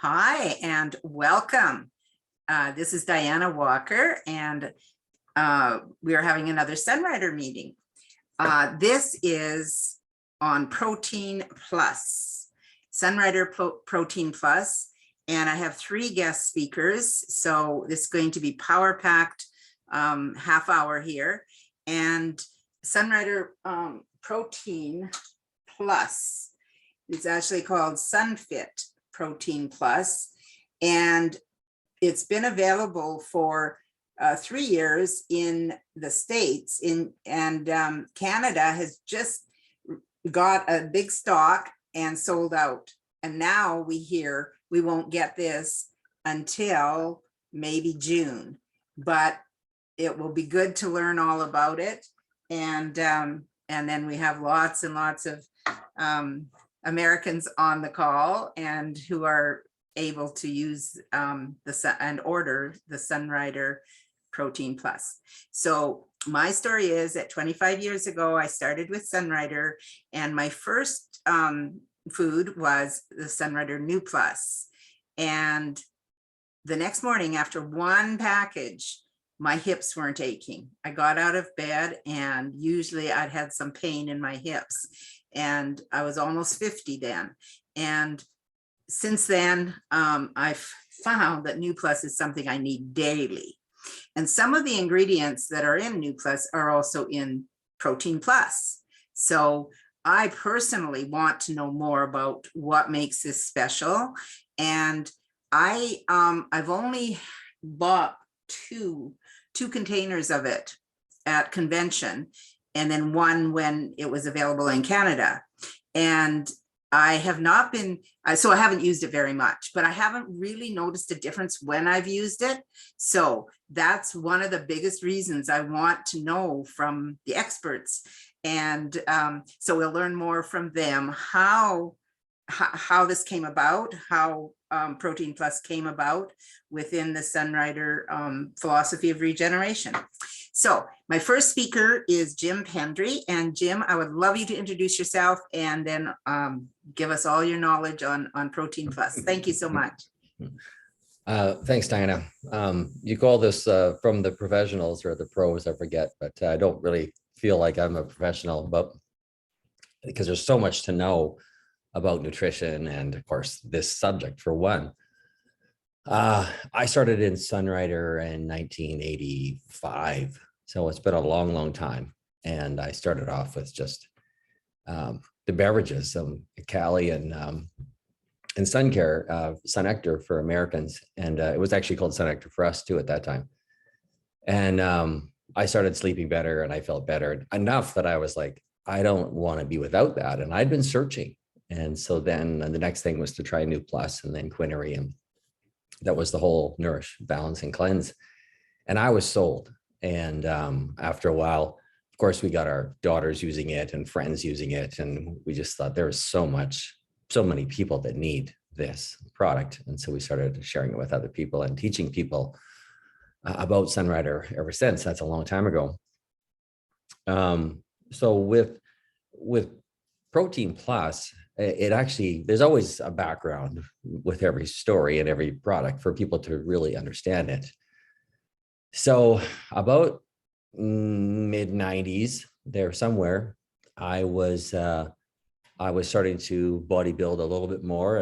Hi, and welcome. This is Diana Walker, and we are having another Sunrider meeting. This is on Protein Plus, Sunrider Protein Plus, and I have 3 guest speakers. So this is going to be power-packed half hour here. And Sunrider Protein Plus is actually called SunFit Protein Plus, and it's been available for 3 years in the States. Canada has just got a big stock and sold out. And now we hear we won't get this until maybe June, but it will be good to learn all about it. And then we have lots and lots of Americans on the call and who are able to use and order the Sunrider Protein Plus. So my story is that 25 years ago, I started with Sunrider, and my first food was the Sunrider New Plus. And the next morning, after 1 package, my hips weren't aching. I got out of bed, and usually I'd had some pain in my hips. And I was almost 50 then. And since then, I've found that New Plus is something I need daily. And some of the ingredients that are in New Plus are also in Protein Plus. So I personally want to know more about what makes this special. And I've only bought two containers of it at convention, and then 1 when it was available in Canada. And I have not been, so I haven't used it very much, but I haven't really noticed a difference when I've used it. So that's one of the biggest reasons I want to know from the experts. And so we'll learn more from them how this came about, how Protein Plus came about within the Sunrider philosophy of regeneration. So my first speaker is Jim Pendry. And Jim, I would love you to introduce yourself and then give us all your knowledge on Protein Plus. Thank you so much. Thanks, Diana. You call this from the professionals or the pros, I forget, but I don't really feel like I'm a professional, but because there's so much to know about nutrition and, of course, this subject for one. I started in Sunrider in 1985, so it's been a long, long time. And I started off with just the beverages, Cali and Sun Care, Sun Nectar for Americans. And it was actually called Sun Nectar for us too at that time. And I started sleeping better, and I felt better enough that I was like, I don't want to be without that. And I'd been searching. And so then the next thing was to try New Plus and then Quinary. And that was the whole Nourish, Balance, and Cleanse. And I was sold. And after a while, of course, we got our daughters using it and friends using it. And we just thought there was so many people that need this product. And so we started sharing it with other people and teaching people about Sunrider ever since. That's a long time ago. So with Protein Plus, it actually, there's always a background with every story and every product for people to really understand it. So about mid 90s there somewhere, I was starting to bodybuild a little bit more,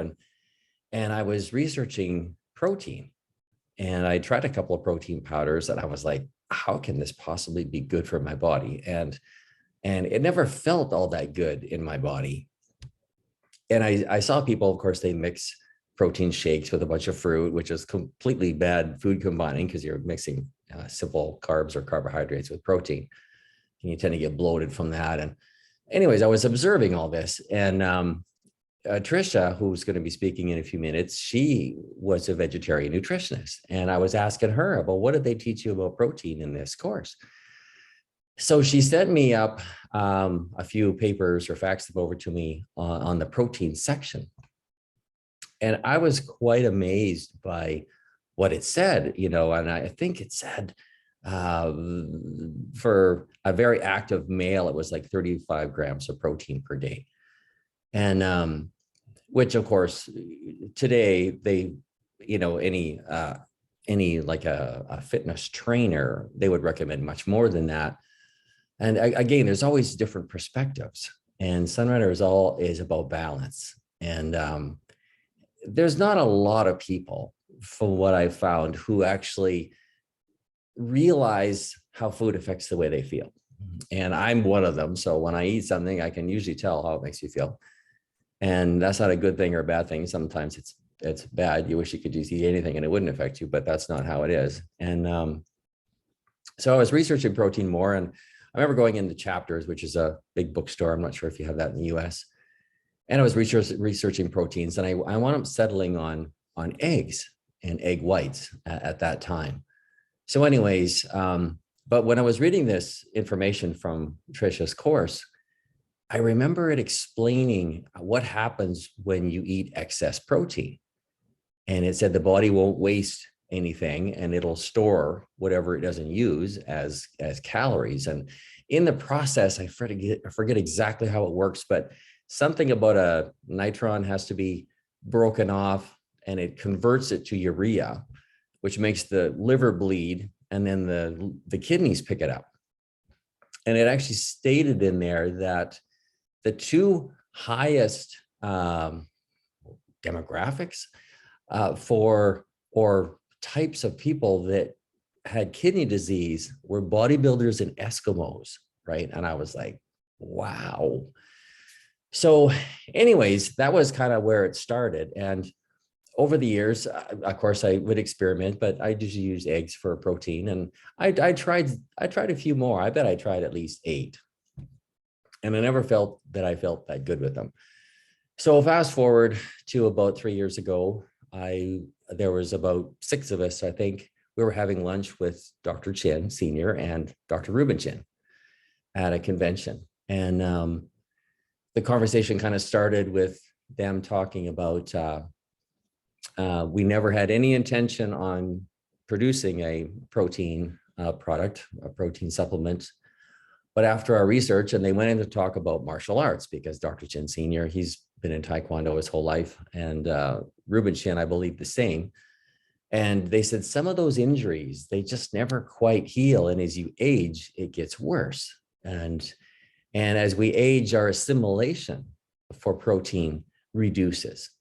and I was researching protein, and I tried a couple of protein powders, and I was like, how can this possibly be good for my body? And it never felt all that good in my body. And I saw people, of course, they mix protein shakes with a bunch of fruit, which is completely bad food combining because you're mixing simple carbs or carbohydrates with protein. And you tend to get bloated from that. And anyways, I was observing all this. And Trisha, who's going to be speaking in a few minutes, she was a vegetarian nutritionist. And I was asking her about, what did they teach you about protein in this course? So she sent me up a few papers or faxed them over to me on the protein section. And I was quite amazed by what it said, and I think it said for a very active male, it was like 35 grams of protein per day. And which of course today they, you know, any like a fitness trainer, they would recommend much more than that. And again, there's always different perspectives, and Sunrider is about balance. And there's not a lot of people, from what I've found, who actually realize how food affects the way they feel. And I'm one of them. So when I eat something, I can usually tell how it makes you feel. And that's not a good thing or a bad thing. Sometimes it's bad. You wish you could just eat anything and it wouldn't affect you, but that's not how it is. And so I was researching protein more, and I remember going into Chapters, which is a big bookstore. I'm not sure if you have that in the US. And I was researching proteins, and I wound up settling on eggs and egg whites at that time. So anyways, but when I was reading this information from Trisha's course, I remember it explaining what happens when you eat excess protein. And it said the body won't waste anything, and it'll store whatever it doesn't use as calories. And in the process, I forget exactly how it works, but something about a nitron has to be broken off, and it converts it to urea, which makes the liver bleed, and then the kidneys pick it up. And it actually stated in there that the two highest demographics or types of people that had kidney disease were bodybuilders and Eskimos, right? And I was like, wow. So anyways, that was kind of where it started. And over the years, of course, I would experiment, but I usually use eggs for protein. And I tried a few more. I bet I tried at least 8. And I never felt that good with them. So fast forward to about 3 years ago, there was about 6 of us, I think. We were having lunch with Dr. Chin Sr. and Dr. Ruben Chin at a convention. And the conversation kind of started with them talking about we never had any intention on producing a protein product, a protein supplement. But after our research, and they went in to talk about martial arts, because Dr. Chin Sr., he's been in Taekwondo his whole life, and Ruben Chin, I believe, the same. And they said some of those injuries, they just never quite heal. And as you age, it gets worse. And as we age, our assimilation for protein reduces.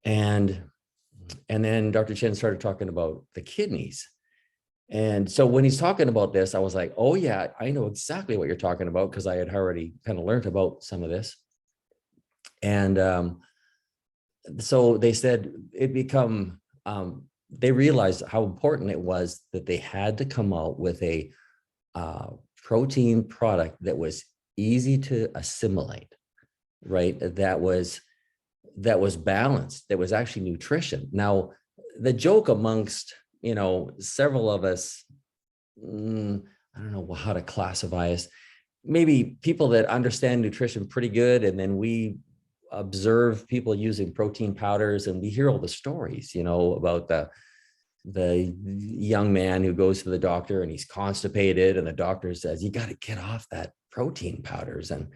And then Dr. Chin started talking about the kidneys. And so when he's talking about this, I was like, oh yeah, I know exactly what you're talking about, because I had already kind of learned about some of this. And so they said they realized how important it was that they had to come out with a protein product that was easy to assimilate, right? That was balanced, that was actually nutrition. Now, the joke amongst, several of us, I don't know how to classify us, maybe people that understand nutrition pretty good, and then we observe people using protein powders, and we hear all the stories, about the young man who goes to the doctor and he's constipated, and the doctor says, you got to get off that protein powders. And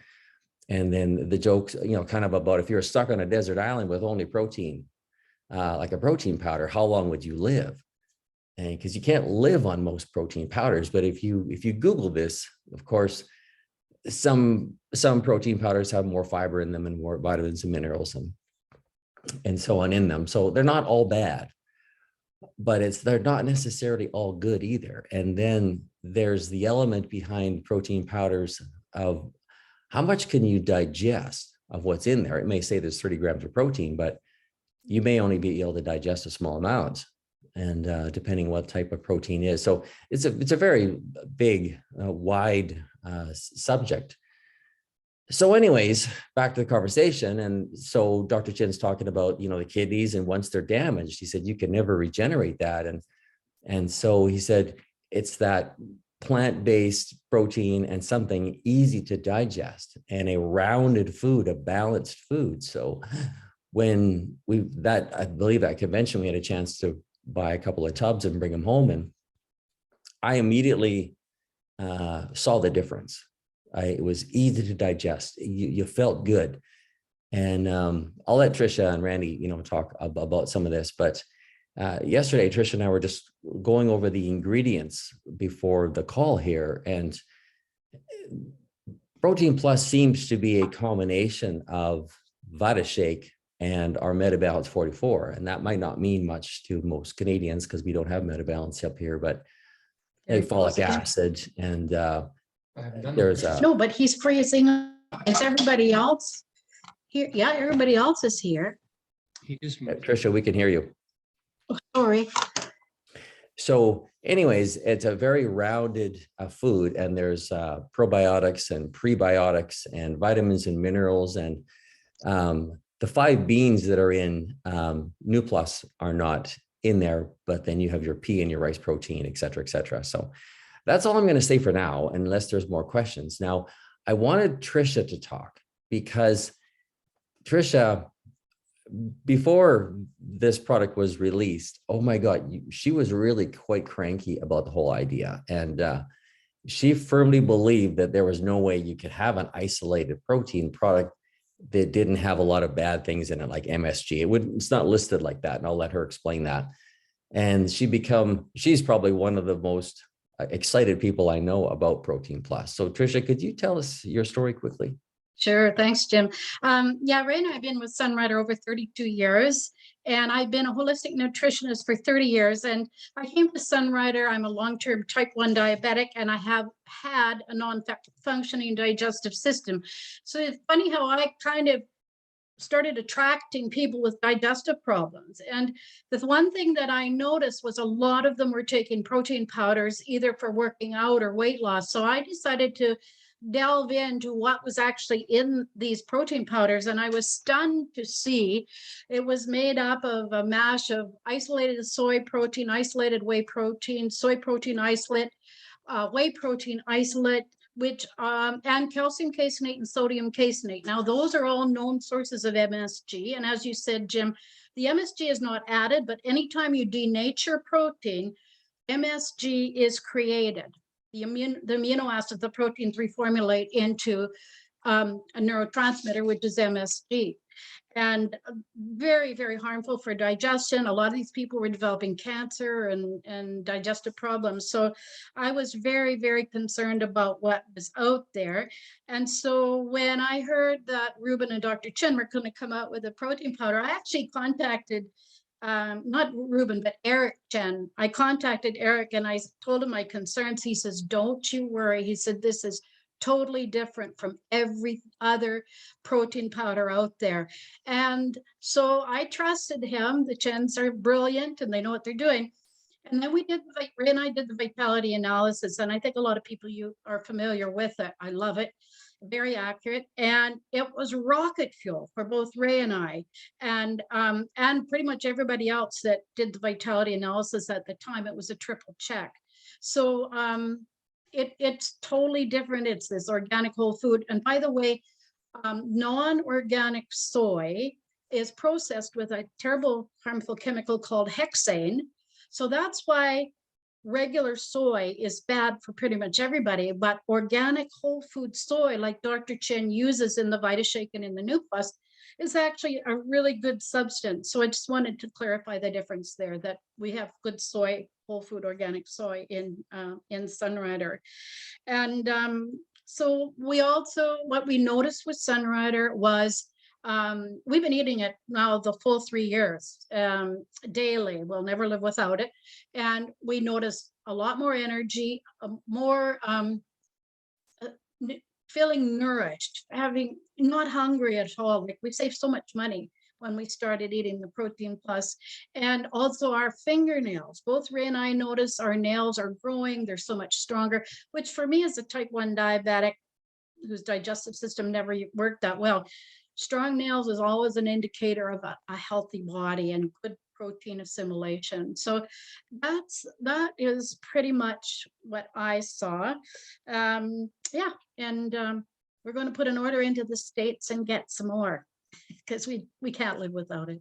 then the jokes, kind of about, if you're stuck on a desert island with only protein, like a protein powder, how long would you live? And because you can't live on most protein powders, but if you Google this, of course, some protein powders have more fiber in them and more vitamins and minerals and so on in them. So they're not all bad, but they're not necessarily all good either. And then there's the element behind protein powders of how much can you digest of what's in there. It may say there's 30 grams of protein, but you may only be able to digest a small amount, and depending what type of protein is. So it's a very big, wide subject. So anyways, back to the conversation. And so Dr. Chin's talking about, the kidneys, and once they're damaged, he said, you can never regenerate that. And so he said, it's that plant-based protein and something easy to digest and a rounded food, a balanced food. So when I believe that convention, we had a chance to buy a couple of tubs and bring them home. And I immediately saw the difference. It was easy to digest. You felt good. And I'll let Trisha and Randy, talk about some of this. But yesterday, Trisha and I were just going over the ingredients before the call here, and Protein Plus seems to be a combination of VitaShake and our MetaBalance 44. And that might not mean much to most Canadians because we don't have MetaBalance up here, but folic acid and there's a... No, but he's freezing. Is everybody else here? Yeah, everybody else is here. He just moved. Trisha, we can hear you. Oh, sorry. So anyways, it's a very rounded food, and there's probiotics and prebiotics and vitamins and minerals, and the 5 beans that are in New Plus are not in there, but then you have your pea and your rice protein, et cetera, et cetera. So that's all I'm going to say for now, unless there's more questions. Now, I wanted Trisha to talk because Trisha, before this product was released, oh my God, she was really quite cranky about the whole idea. And she firmly believed that there was no way you could have an isolated protein product that didn't have a lot of bad things in it, like MSG. It's not listed like that. And I'll let her explain that. And she's probably one of the most excited people I know about Protein Plus. So Trisha, could you tell us your story quickly? Sure. Thanks, Jim. Yeah, Ray and I have been with Sunrider over 32 years, and I've been a holistic nutritionist for 30 years. And I came to Sunrider. I'm a long-term type 1 diabetic, and I have had a non-functioning digestive system. So it's funny how I kind of started attracting people with digestive problems. And the one thing that I noticed was a lot of them were taking protein powders, either for working out or weight loss. So I decided to delve into what was actually in these protein powders, and I was stunned to see it was made up of a mash of isolated soy protein, isolated whey protein, soy protein isolate, whey protein isolate, which and calcium caseinate and sodium caseinate. Now those are all known sources of MSG, and as you said, Jim, the MSG is not added, but anytime you denature protein, MSG is created. The amino acids, the proteins reformulate into a neurotransmitter, which is MSG, and very, very harmful for digestion. A lot of these people were developing cancer and digestive problems. So I was very, very concerned about what was out there. And so when I heard that Ruben and Dr. Chen were going to come out with a protein powder, I actually contacted not Ruben, but Eric Chen. I contacted Eric and I told him my concerns. He says, don't you worry. He said, this is totally different from every other protein powder out there. And so I trusted him. The Chens are brilliant and they know what they're doing. And then Ray and I did the vitality analysis. And I think a lot of people, you are familiar with it. I love it. Very accurate, and it was rocket fuel for both Ray and I, and pretty much everybody else that did the vitality analysis at the time. It was a triple check. So it's totally different. It's this organic whole food, and by the way, non-organic soy is processed with a terrible harmful chemical called hexane. So that's why regular soy is bad for pretty much everybody, but organic whole food soy, like Dr. Chen uses in the VitaShake and in the New Plus, is actually a really good substance. So I just wanted to clarify the difference there, that we have good soy, whole food organic soy in Sunrider. And so we also, what we noticed with Sunrider was we've been eating it now the full 3 years daily. We'll never live without it. And we noticed a lot more energy, more feeling nourished, having not hungry at all. Like we saved so much money when we started eating the Protein Plus. And also our fingernails, both Ray and I noticed our nails are growing. They're so much stronger, which for me as a type 1 diabetic whose digestive system never worked that well, strong nails is always an indicator of a healthy body and good protein assimilation. So that is pretty much what I saw. Yeah, and we're going to put an order into the States and get some more because we can't live without it.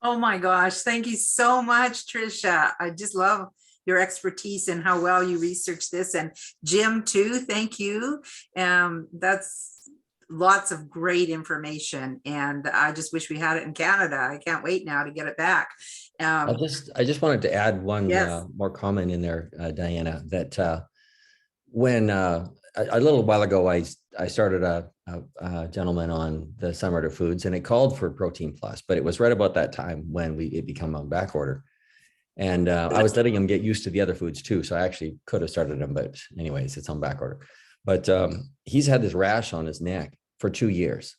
Oh my gosh, thank you so much, Trisha. I just love your expertise and how well you researched this, and Jim too, thank you. That's lots of great information, and I just wish we had it in Canada. I can't wait now to get it back. I just wanted to add one Yes. more comment in there, Diana, that when a little while ago, I started a gentleman on the Sunrider Foods, and it called for Protein Plus, but it was right about that time when it became on back order. And I was letting him get used to the other foods too. So I actually could have started him, but anyways, it's on back order. But he's had this rash on his neck for 2 years.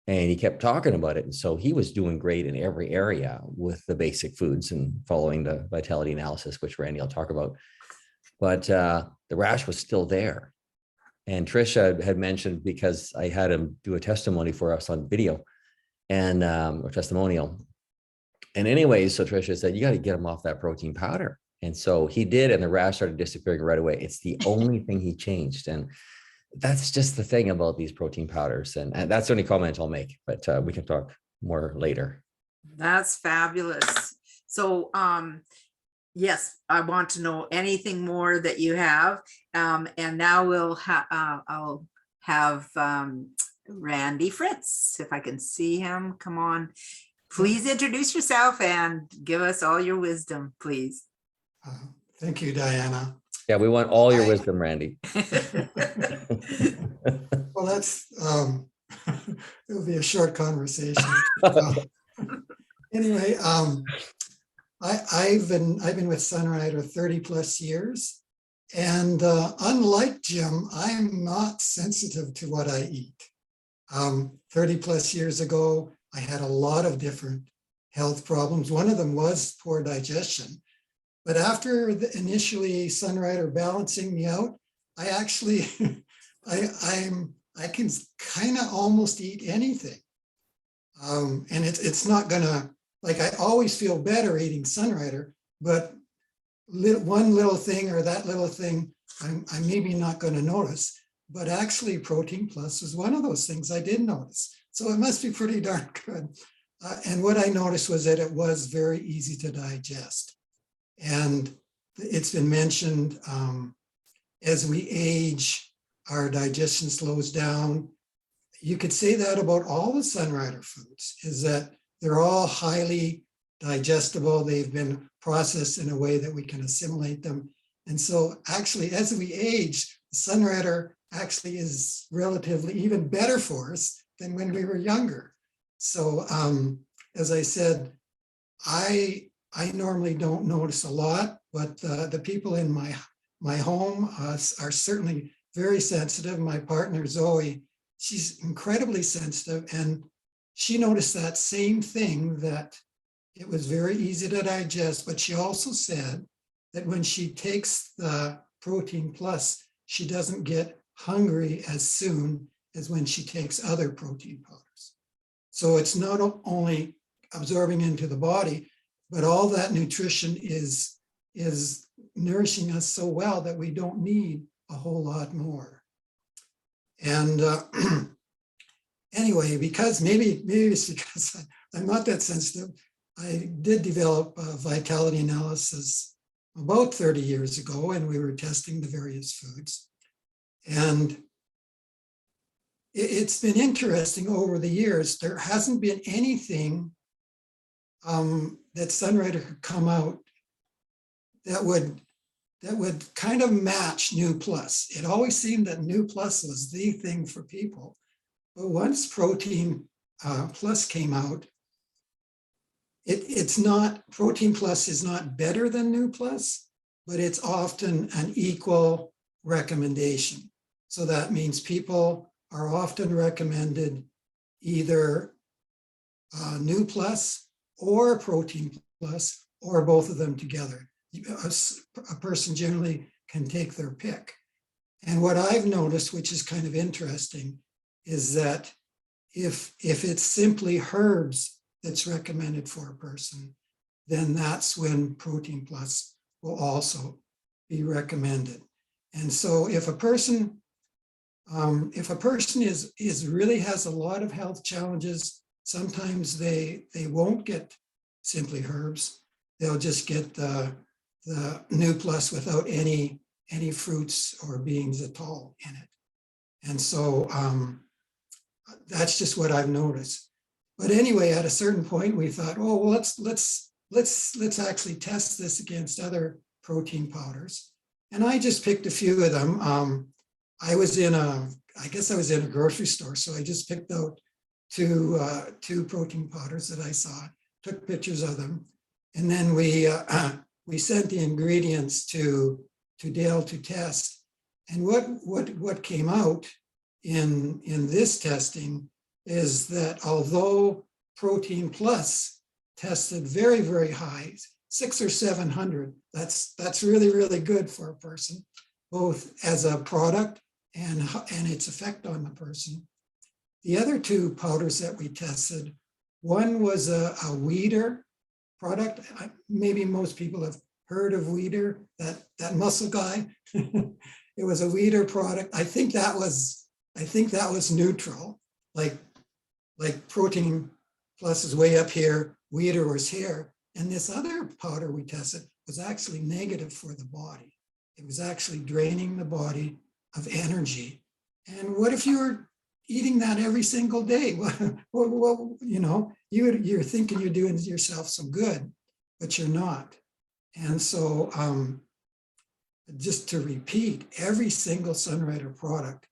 And he kept talking about it. And so he was doing great in every area with the basic foods and following the vitality analysis, which Randy will talk about. But the rash was still there. And Trisha had mentioned, because I had him do a testimony for us on video and or testimonial. And anyways, so Trisha said, you got to get him off that protein powder. And so he did, and the rash started disappearing right away. It's the only thing he changed. And that's just the thing about these protein powders. And that's the only comment I'll make, but we can talk more later. That's fabulous. So, yes, I want to know anything more that you have. And now I'll have Randy Fritz, if I can see him. Come on. Please introduce yourself and give us all your wisdom, please. Thank you, Diana. Yeah, we want all your wisdom, Randy. Well, that's it'll be a short conversation. Anyway, I've been with Sunrider 30 plus years, and unlike Jim, I'm not sensitive to what I eat. 30 plus years ago, I had a lot of different health problems. One of them was poor digestion. But after initially Sunrider balancing me out, I actually, I can kind of almost eat anything. And it's not gonna, like, I always feel better eating Sunrider, but one little thing or that little thing, I'm maybe not gonna notice, but actually Protein Plus was one of those things I did notice. So it must be pretty darn good. And what I noticed was that it was very easy to digest. And it's been mentioned, as we age, our digestion slows down. You could say that about all the Sunrider foods, is that they're all highly digestible. They've been processed in a way that we can assimilate them. And so actually, as we age, the Sunrider actually is relatively even better for us than when we were younger. So as I said, I normally don't notice a lot, but the people in my home are certainly very sensitive. My partner, Zoe, she's incredibly sensitive, and she noticed that same thing, that it was very easy to digest, but she also said that when she takes the Protein Plus, she doesn't get hungry as soon as when she takes other protein powders. So it's not only absorbing into the body, but all that nutrition is nourishing us so well that we don't need a whole lot more. And anyway, because maybe it's because I'm not that sensitive, I did develop a vitality analysis about 30 years ago, and we were testing the various foods. And it's been interesting over the years. There hasn't been anything that Sunrider could come out that would kind of match New Plus. It always seemed that New Plus was the thing for people. But once Protein Plus came out, it's not, Protein Plus is not better than New Plus, but it's often an equal recommendation. So that means people are often recommended either New Plus or Protein Plus, or both of them together. A person generally can take their pick. And what I've noticed, which is kind of interesting, is that if it's simply herbs that's recommended for a person, then that's when Protein Plus will also be recommended. And so if a person is really has a lot of health challenges, sometimes they won't get simply herbs. They'll just get the New Plus without any fruits or beans at all in it. And so That's just what I've noticed. But anyway, at a certain point, we thought, oh, well, let's actually test this against other protein powders. And I just picked a few of them. I guess I was in a grocery store, so I just picked out two protein powders that I saw, took pictures of them, and then we sent the ingredients to Dale to test. And what came out in this testing is that although Protein Plus tested very, very high, 600 or 700, that's really, really good for a person, both as a product and its effect on the person. The other two powders that we tested, one was a Weeder product. Maybe most people have heard of Weeder, that muscle guy. It was a Weeder product. I think that was neutral. Like Protein Plus is way up here, Weeder was here. And this other powder we tested was actually negative for the body. It was actually draining the body of energy. And what if you were eating that every single day? Well, you know, you're thinking you're doing yourself some good, but you're not. And so just to repeat, every single Sunrider product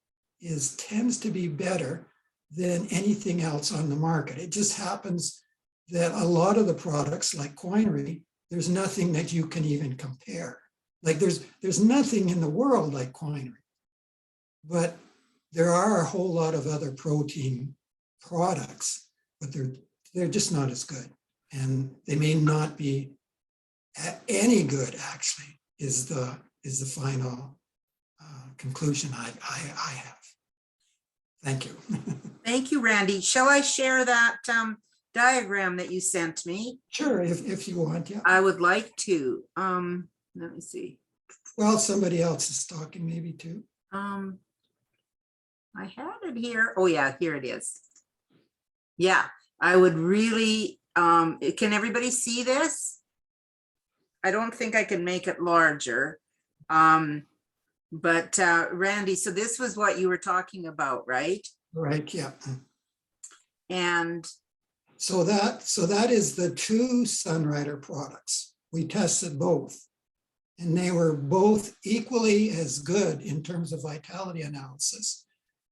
tends to be better than anything else on the market. It just happens that a lot of the products like Quinary, there's nothing that you can even compare. Like there's nothing in the world like Quinary. But there are a whole lot of other protein products, but they're just not as good. And they may not be any good, actually, is the final conclusion I have. Thank you. Thank you, Randy. Shall I share that diagram that you sent me? Sure, if you want, yeah. I would like to. Let me see. Well, somebody else is talking maybe too. I had it here. Oh yeah, here it is. Yeah, I would really, can everybody see this? I don't think I can make it larger. But Randy, so this was what you were talking about, right? Right, yeah. And so that is the two Sunrider products. We tested both, and they were both equally as good in terms of vitality analysis.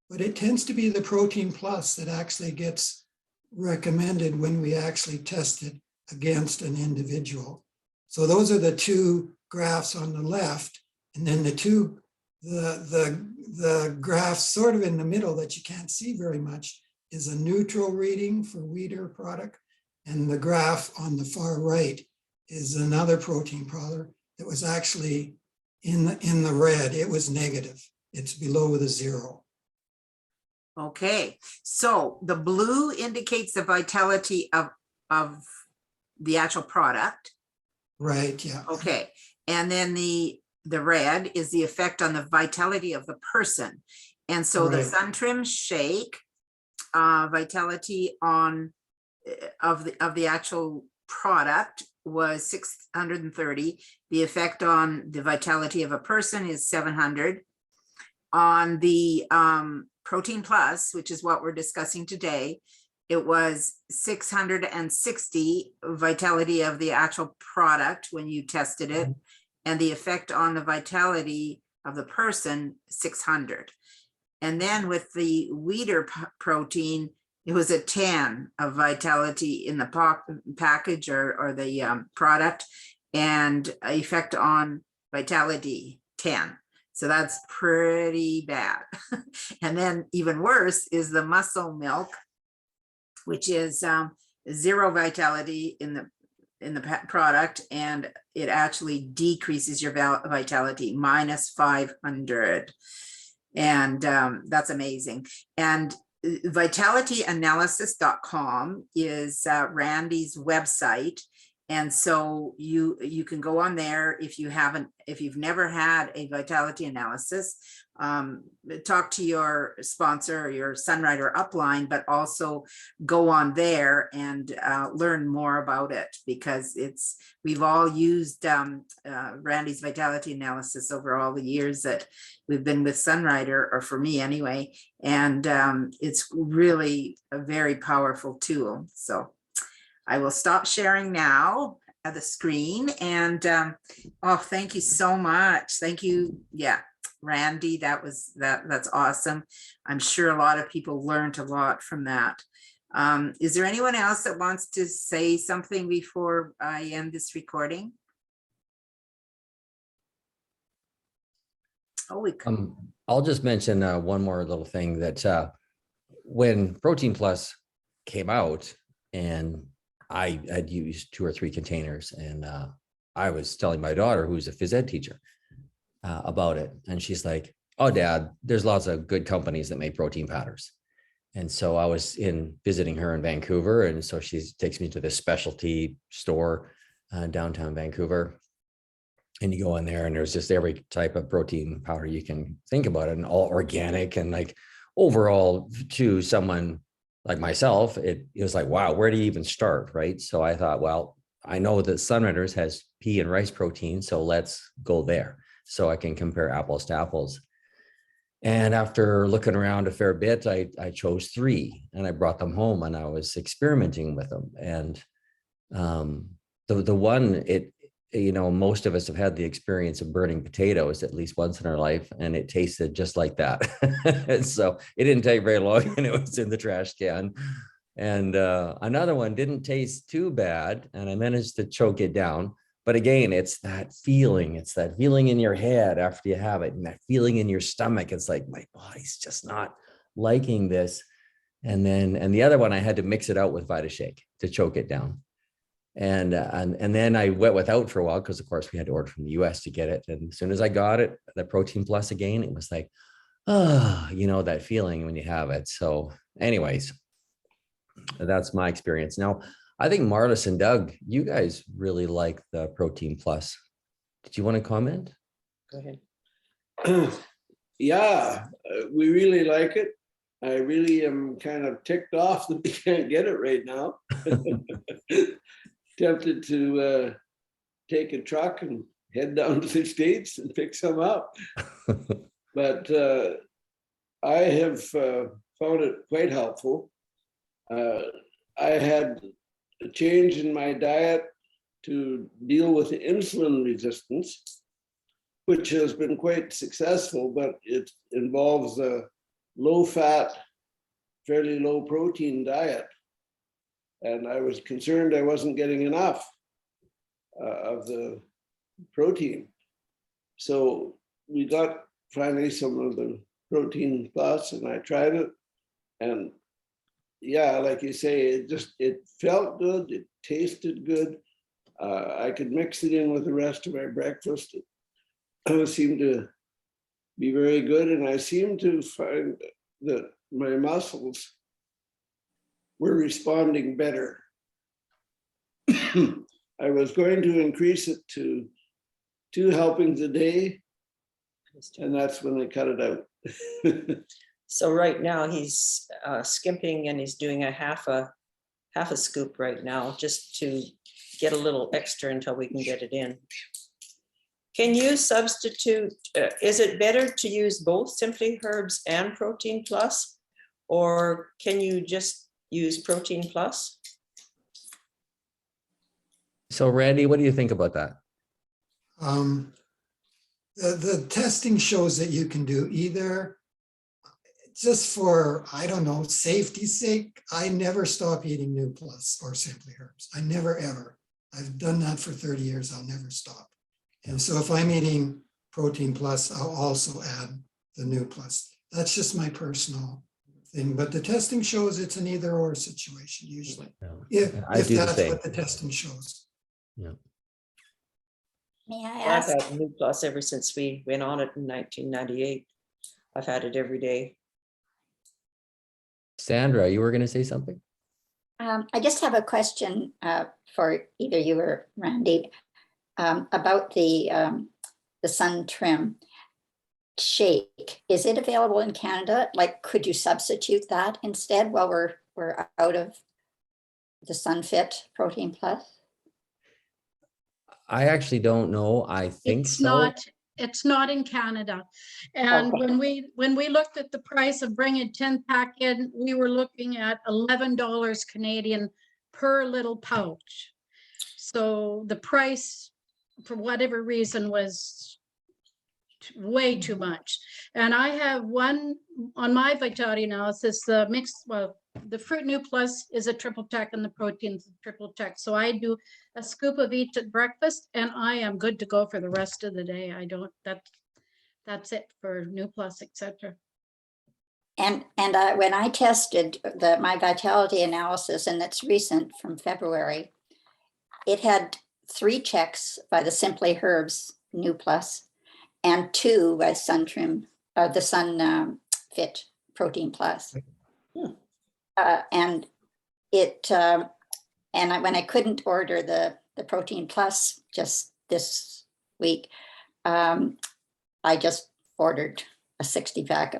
But it tends to be the Protein Plus that actually gets recommended when we actually test it against an individual. So those are the two graphs on the left, and then the graph sort of in the middle that you can't see very much is a neutral reading for Weeder product, and the graph on the far right is another protein powder that was actually in the red. It was negative. It's below the 0. okay, so the blue indicates the vitality of the actual product. Right, yeah. Okay, and then the red is the effect on the vitality of the person. And so the Right. Sun Trim Shake vitality on of the actual product was 630. The effect on the vitality of a person is 700. On the Protein Plus, which is what we're discussing today, it was 660 vitality of the actual product when you tested it, and the effect on the vitality of the person, 600. And then with the Weeder protein, it was a 10 of vitality in the package or the product, and effect on vitality, 10. So that's pretty bad. And then even worse is the muscle milk, which is 0 vitality in the product, and it actually decreases your vitality, minus 500. And that's amazing. And vitalityanalysis.com is Randy's website, And so you can go on there if you've never had a vitality analysis, talk to your sponsor or your Sunrider upline, but also go on there and learn more about it, because we've all used Randy's vitality analysis over all the years that we've been with Sunrider, or for me anyway, and it's really a very powerful tool. So I will stop sharing now at the screen, and oh, thank you so much. Thank you. Yeah, Randy, that's awesome. I'm sure a lot of people learned a lot from that. Is there anyone else that wants to say something before I end this recording? Oh, I'll just mention one more little thing, that when Protein Plus came out, and I had used 2 or 3 containers, and I was telling my daughter, who's a phys ed teacher, about it. And she's like, "Oh, Dad, there's lots of good companies that make protein powders." And so I was visiting her in Vancouver. And so she takes me to this specialty store downtown Vancouver. And you go in there, and there's just every type of protein powder you can think about it, and all organic. And like, overall, to someone like myself, it was like, wow, where do you even start, right? So I thought, well, I know that Sunriders has pea and rice protein, so let's go there so I can compare apples to apples. And after looking around a fair bit, I chose 3, and I brought them home, and I was experimenting with them. And the one, most of us have had the experience of burning potatoes at least once in our life, and it tasted just like that. And so it didn't take very long, and it was in the trash can. And another one didn't taste too bad, and I managed to choke it down. But again, it's that feeling in your head after you have it, and that feeling in your stomach. It's like, my body's just not liking this. And the other one, I had to mix it out with VitaShake to choke it down. And then I went without for a while, because of course we had to order from the US to get it. And as soon as I got it, the Protein Plus again, it was like, that feeling when you have it. So anyways, that's my experience. Now, I think Marlis and Doug, you guys really like the Protein Plus. Did you want to comment? Go ahead. Yeah, we really like it. I really am kind of ticked off that we can't get it right now. Tempted to take a truck and head down to the States and pick some up. But I have found it quite helpful. I had a change in my diet to deal with the insulin resistance, which has been quite successful, but it involves a low-fat, fairly low-protein diet. And I was concerned I wasn't getting enough of the protein. So we got finally some of the Protein Plus, and I tried it. And yeah, like you say, it felt good, it tasted good. I could mix it in with the rest of my breakfast. It seemed to be very good. And I seemed to find that my muscles were responding better. I was going to increase it to 2 helpings a day, and that's when they cut it out. So right now he's skimping, and he's doing a half a scoop right now, just to get a little extra until we can get it in. Can you substitute, is it better to use both Simply Herbs and Protein Plus, or can you just use Protein Plus? So Randy, what do you think about that? The testing shows that you can do either. Just for, I don't know, safety's sake, I never stop eating New Plus or Simply Herbs. I never, ever. I've done that for 30 years. I'll never stop. And so if I'm eating Protein Plus, I'll also add the New Plus. That's just my personal thing. But the testing shows it's an either or situation usually. If that's what the testing shows. Yeah. May I I've ask? had New Plus ever since we went on it in 1998. I've had it every day. Sandra, you were going to say something? I just have a question for either you or Randy about the sun trim shake. Is it available in Canada? Like, could you substitute that instead while we're out of the Sunfit Protein Plus? I actually don't know. I think It's so. not, it's not in Canada. And Okay. when we looked at the price of bringing 10 pack in, we were looking at $11 Canadian per little pouch. So the price, for whatever reason, was way too much. And I have one on my vitality analysis, the mix, well, the Fruit New Plus is a triple tech and the protein's a triple tech. So I do a scoop of each at breakfast and I am good to go for the rest of the day. I don't, that's it for New Plus, etc. And when I tested my vitality analysis, and it's recent from February, it had 3 checks by the Simply Herbs New Plus and 2 by the Sun Fit Protein Plus. And it when I couldn't order the Protein Plus just this week, I just ordered a 60 pack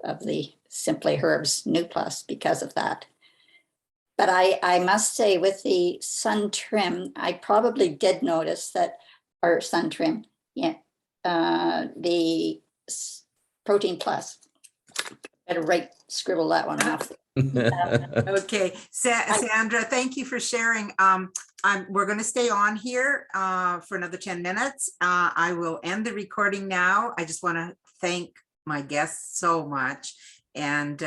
of the Simply Herbs New Plus because of that. But I must say, with the sun trim, I probably did notice that, or sun trim, yeah, the Protein Plus. Better scribble that one off. Okay, Sandra, thank you for sharing. We're going to stay on here for another 10 minutes. I will end the recording now. I just want to thank my guests so much. And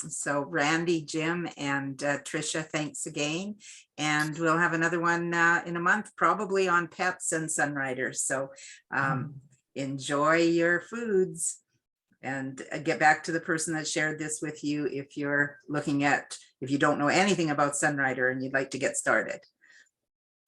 so Randy, Jim, and Trisha, thanks again. And we'll have another one in a month, probably on pets and Sunrider. So enjoy your foods. And get back to the person that shared this with you if you're looking at, if you don't know anything about Sunrider and you'd like to get started.